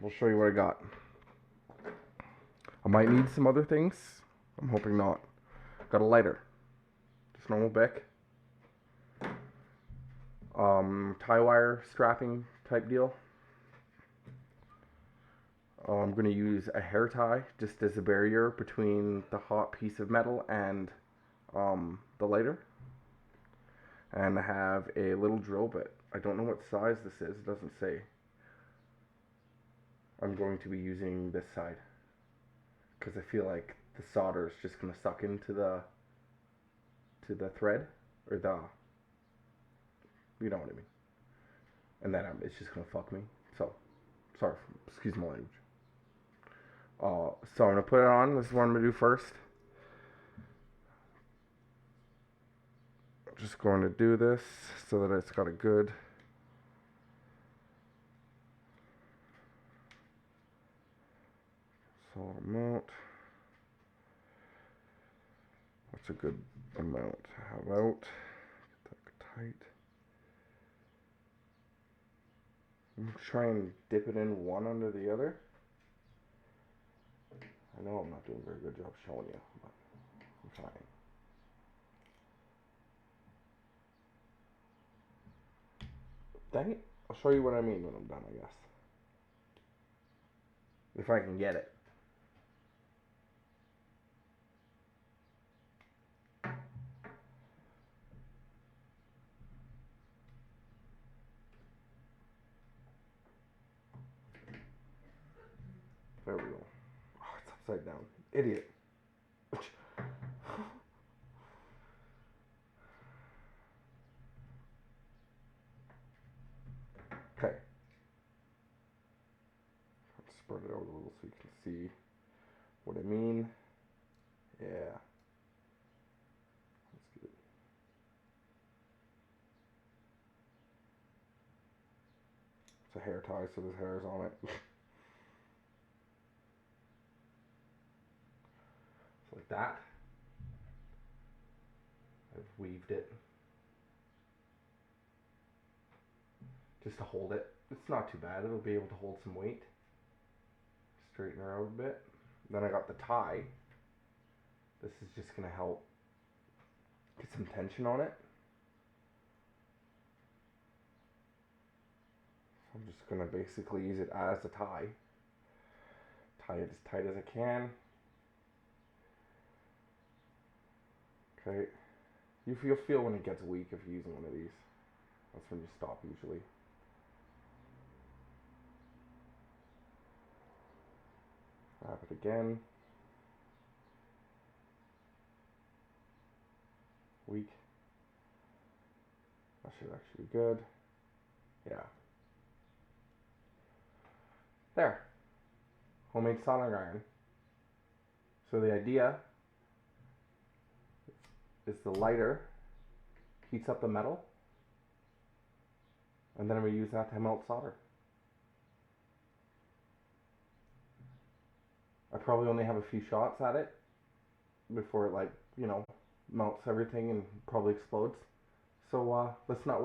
I'll show you what I got. I might need some other things. I'm hoping not. Got a lighter. Just normal Bic. Tie wire strapping type deal. I'm going to use a hair tie just as a barrier between the hot piece of metal and the lighter. And I have a little drill bit. I don't know what size this is. It doesn't say. I'm going to be using this side because I feel like the solder is just going to suck into the thread, or you know what I mean. And then it's just going to fuck me. So, sorry, excuse my language. So I'm going to put it on. This is what I'm going to do first. I'm just going to do this so that it's got a good solid amount. That's a good amount to have out. Get that tight. I'm going to try and dip it in one under the other. I know I'm not doing a very good job showing you, but I'm trying. Dang it. I'll show you what I mean when I'm done, I guess. If I can get it. There we go. Oh, it's upside down. Idiot. Okay. Let's spread it out a little so you can see what I mean. Yeah. That's good. It's a hair tie, so there's hairs on it. So like that. I've weaved it. Just to hold it. It's not too bad. It'll be able to hold some weight. Straighten her out a bit. Then I got the tie. This is just going to help get some tension on it. So I'm just going to basically use it as a tie. Tie it as tight as I can. Okay. You'll feel when it gets weak if you're using one of these. That's when you stop usually. Wrap it again. Weak. That should actually be good. Yeah. There. Homemade soldering iron. So the idea is the lighter heats up the metal, and then we use that to melt solder. I probably only have a few shots at it before it, like, melts everything and probably explodes. So let's not